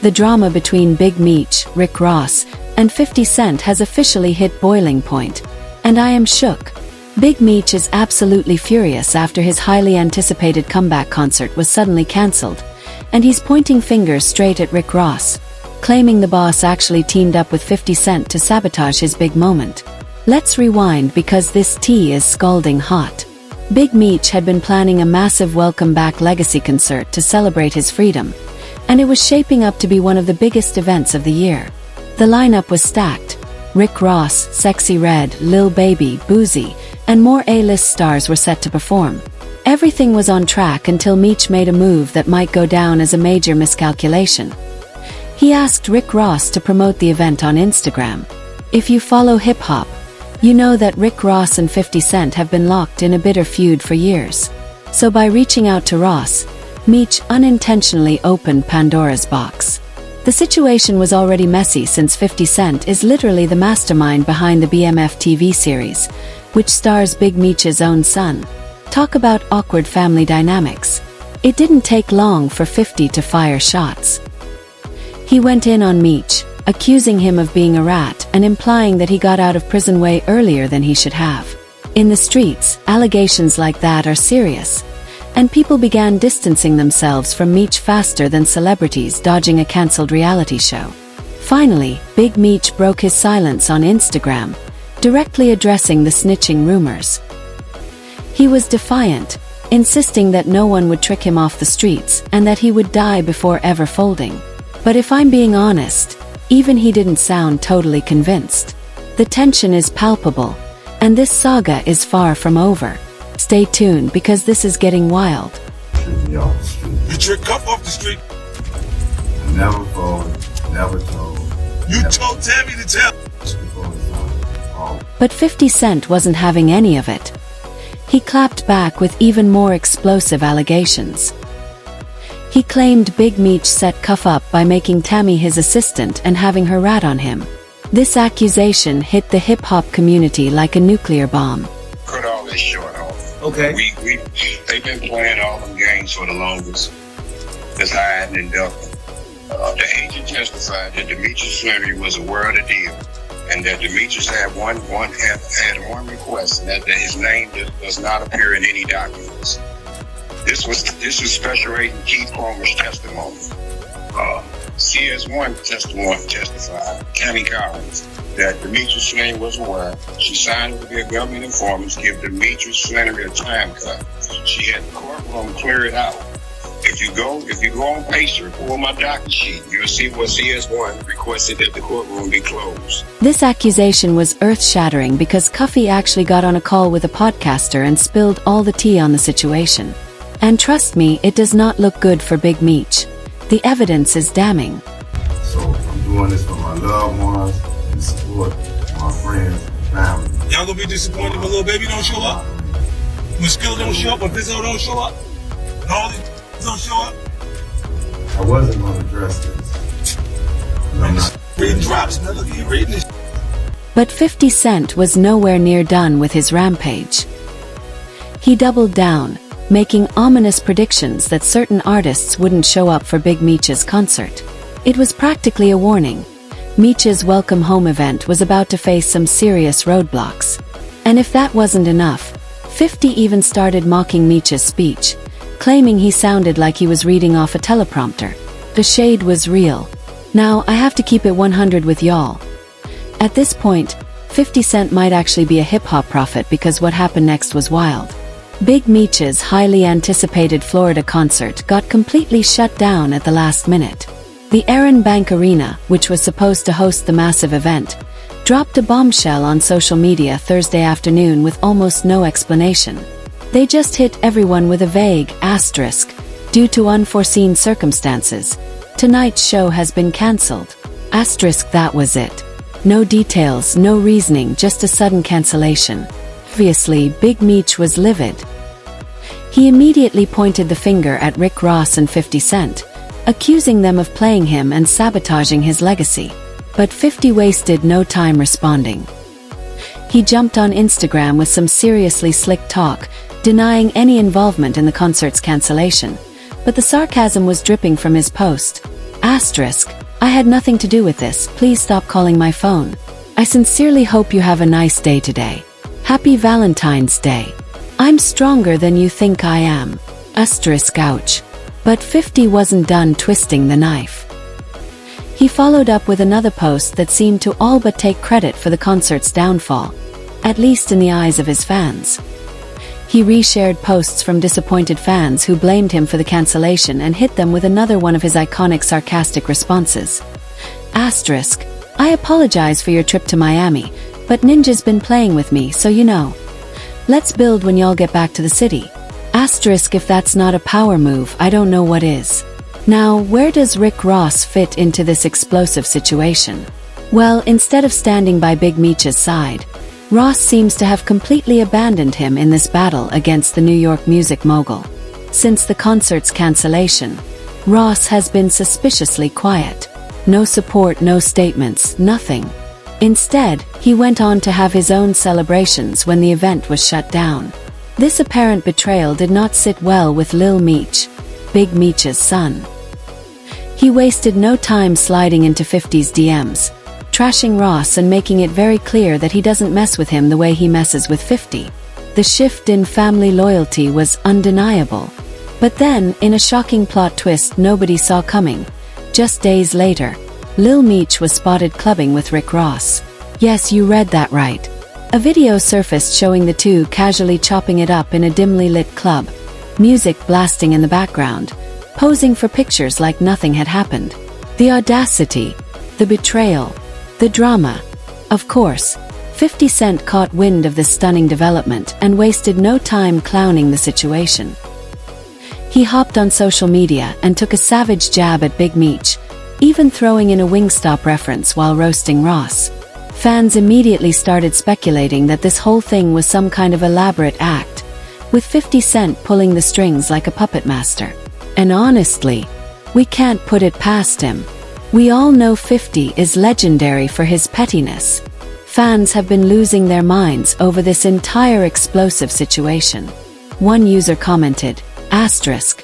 The drama between Big Meech, Rick Ross, and 50 Cent has officially hit boiling point, and I am shook. Big Meech is absolutely furious after his highly anticipated comeback concert was suddenly cancelled, and he's pointing fingers straight at Rick Ross, claiming the boss actually teamed up with 50 Cent to sabotage his big moment. Let's rewind because this tea is scalding hot. Big Meech had been planning a massive welcome back legacy concert to celebrate his freedom, and it was shaping up to be one of the biggest events of the year. The lineup was stacked. Rick Ross, Sexy Red, Lil Baby, Boozy, and more A-list stars were set to perform. Everything was on track until Meech made a move that might go down as a major miscalculation. He asked Rick Ross to promote the event on Instagram. If you follow hip-hop, you know that Rick Ross and 50 Cent have been locked in a bitter feud for years. So by reaching out to Ross, Meech unintentionally opened Pandora's box. The situation was already messy since 50 Cent is literally the mastermind behind the BMF TV series, which stars Big Meech's own son. Talk about awkward family dynamics. It didn't take long for 50 to fire shots. He went in on Meech, accusing him of being a rat and implying that he got out of prison way earlier than he should have. In the streets, allegations like that are serious, and people began distancing themselves from Meech faster than celebrities dodging a cancelled reality show. Finally, Big Meech broke his silence on Instagram, directly addressing the snitching rumors. He was defiant, insisting that no one would trick him off the streets and that he would die before ever folding. But if I'm being honest, even he didn't sound totally convinced. The tension is palpable, and this saga is far from over. Stay tuned because this is getting wild. You trick Cuff off the street. Never fold, never told. You told Tammy to tell. But 50 Cent wasn't having any of it. He clapped back with even more explosive allegations. He claimed Big Meech set Cuff up by making Tammy his assistant and having her rat on him. This accusation hit the hip-hop community like a nuclear bomb. Cut all this short off. Okay. They've been playing all them games for the longest. That's hiding and ducking. The agent testified that Demetrius Flannery was aware of the deal, and that Demetrius had one request, and that his name does not appear in any documents. This was Special Agent Keith Cromer's testimony. CS1 testified, Tammy Collins, that Demetrius Flannery was aware. She signed with their government informants to give Demetrius Flannery a time cut. She had the courtroom clear it out. If you go on Pacer, pull my docket sheet, you'll see what CS1 requested that the courtroom be closed. This accusation was earth-shattering because Cuffy actually got on a call with a podcaster and spilled all the tea on the situation. And trust me, it does not look good for Big Meech. The evidence is damning. So I'm doing this for my loved ones and support my friends and family. Y'all gonna be disappointed when Lil Baby don't show up? When Skill don't show up? When Fizzo don't show up? And all these don't show up? I wasn't going to address this. I'm not reading drops, man. Look at you reading this. But 50 Cent was nowhere near done with his rampage. He doubled down, making ominous predictions that certain artists wouldn't show up for Big Meech's concert. It was practically a warning. Meech's Welcome Home event was about to face some serious roadblocks. And if that wasn't enough, 50 even started mocking Meech's speech, claiming he sounded like he was reading off a teleprompter. The shade was real. Now, I have to keep it 100 with y'all. At this point, 50 Cent might actually be a hip-hop prophet because what happened next was wild. Big Meech's highly anticipated Florida concert got completely shut down at the last minute. The Aaron Bank Arena, which was supposed to host the massive event, dropped a bombshell on social media Thursday afternoon with almost no explanation. They just hit everyone with a vague asterisk, due to unforeseen circumstances. Tonight's show has been cancelled. Asterisk, that was it. No details, no reasoning, just a sudden cancellation. Obviously, Big Meech was livid. He immediately pointed the finger at Rick Ross and 50 Cent, accusing them of playing him and sabotaging his legacy. But 50 wasted no time responding. He jumped on Instagram with some seriously slick talk, denying any involvement in the concert's cancellation, but the sarcasm was dripping from his post. Asterisk, I had nothing to do with this, please stop calling my phone. I sincerely hope you have a nice day today. Happy Valentine's Day. I'm stronger than you think I am. Asterisk ouch. But 50 wasn't done twisting the knife. He followed up with another post that seemed to all but take credit for the concert's downfall, at least in the eyes of his fans. He reshared posts from disappointed fans who blamed him for the cancellation and hit them with another one of his iconic sarcastic responses. Asterisk, I apologize for your trip to Miami, but Ninja's been playing with me, so you know. Let's build when y'all get back to the city. Asterisk, if that's not a power move, I don't know what is. Now, where does Rick Ross fit into this explosive situation? Well, instead of standing by Big Meech's side, Ross seems to have completely abandoned him in this battle against the New York music mogul. Since the concert's cancellation, Ross has been suspiciously quiet. No support, no statements, nothing. Instead, he went on to have his own celebrations when the event was shut down. This apparent betrayal did not sit well with Lil Meech, Big Meech's son. He wasted no time sliding into 50's DMs, trashing Ross and making it very clear that he doesn't mess with him the way he messes with 50. The shift in family loyalty was undeniable. But then, in a shocking plot twist nobody saw coming, just days later, Lil Meech was spotted clubbing with Rick Ross. Yes, you read that right. A video surfaced showing the two casually chopping it up in a dimly lit club, music blasting in the background, posing for pictures like nothing had happened. The audacity, the betrayal, the drama. Of course, 50 Cent caught wind of this stunning development and wasted no time clowning the situation. He hopped on social media and took a savage jab at Big Meech, even throwing in a Wingstop reference while roasting Ross. Fans immediately started speculating that this whole thing was some kind of elaborate act, with 50 Cent pulling the strings like a puppet master. And honestly, we can't put it past him. We all know 50 is legendary for his pettiness. Fans have been losing their minds over this entire explosive situation. One user commented, asterisk,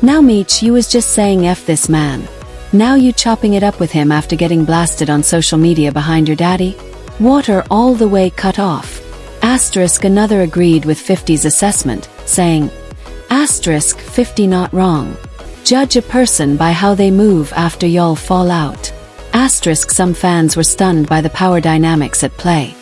now Meech, you was just saying F this man. Now you chopping it up with him after getting blasted on social media behind your daddy? Water all the way cut off. Asterisk, another agreed with 50's assessment, saying, asterisk, 50 not wrong. Judge a person by how they move after y'all fall out. Asterisk, some fans were stunned by the power dynamics at play.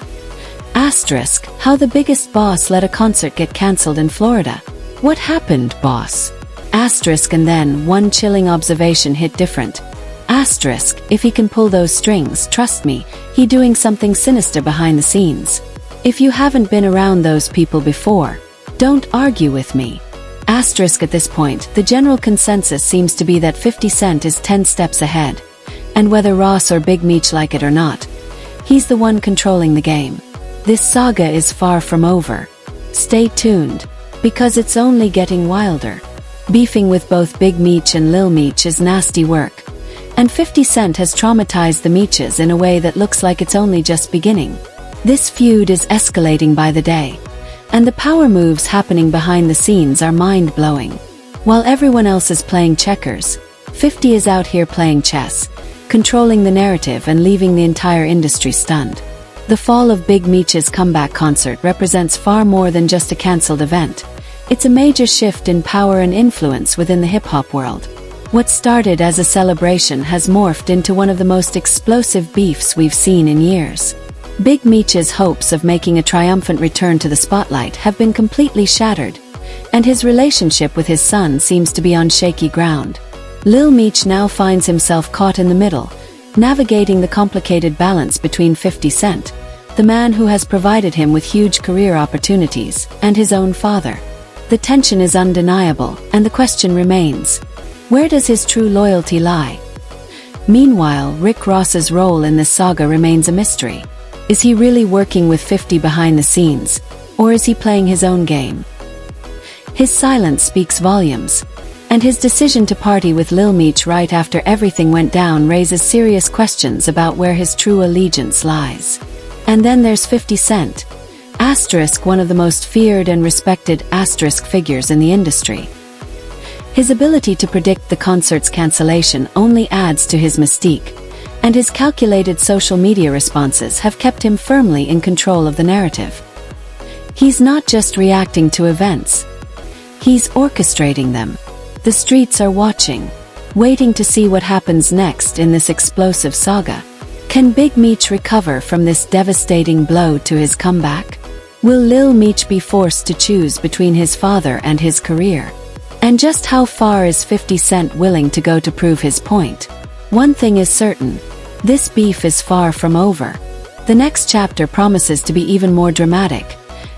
Asterisk, how the biggest boss let a concert get cancelled in Florida. What happened, boss? Asterisk, and then one chilling observation hit different. Asterisk, if he can pull those strings, trust me, he doing something sinister behind the scenes. If you haven't been around those people before, don't argue with me. Asterisk, at this point, the general consensus seems to be that 50 Cent is 10 steps ahead. And whether Ross or Big Meech like it or not, he's the one controlling the game. This saga is far from over. Stay tuned, because it's only getting wilder. Beefing with both Big Meech and Lil Meech is nasty work. And 50 Cent has traumatized the Meeches in a way that looks like it's only just beginning. This feud is escalating by the day. And the power moves happening behind the scenes are mind-blowing. While everyone else is playing checkers, 50 is out here playing chess, controlling the narrative and leaving the entire industry stunned. The fall of Big Meech's comeback concert represents far more than just a cancelled event. It's a major shift in power and influence within the hip-hop world. What started as a celebration has morphed into one of the most explosive beefs we've seen in years. Big Meech's hopes of making a triumphant return to the spotlight have been completely shattered, and his relationship with his son seems to be on shaky ground. Lil Meech now finds himself caught in the middle, navigating the complicated balance between 50 Cent, the man who has provided him with huge career opportunities, and his own father. The tension is undeniable, and the question remains, where does his true loyalty lie? Meanwhile, Rick Ross's role in this saga remains a mystery. Is he really working with 50 behind the scenes, or is he playing his own game? His silence speaks volumes, and his decision to party with Lil Meech right after everything went down raises serious questions about where his true allegiance lies. And then there's 50 Cent, asterisk, one of the most feared and respected asterisk figures in the industry. His ability to predict the concert's cancellation only adds to his mystique, and his calculated social media responses have kept him firmly in control of the narrative. He's not just reacting to events. He's orchestrating them. The streets are watching, waiting to see what happens next in this explosive saga. Can Big Meech recover from this devastating blow to his comeback? Will Lil Meech be forced to choose between his father and his career? And just how far is 50 Cent willing to go to prove his point? One thing is certain, this beef is far from over. The next chapter promises to be even more dramatic,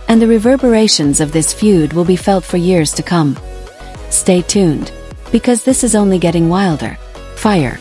and the reverberations of this feud will be felt for years to come. Stay tuned, because this is only getting wilder. Fire.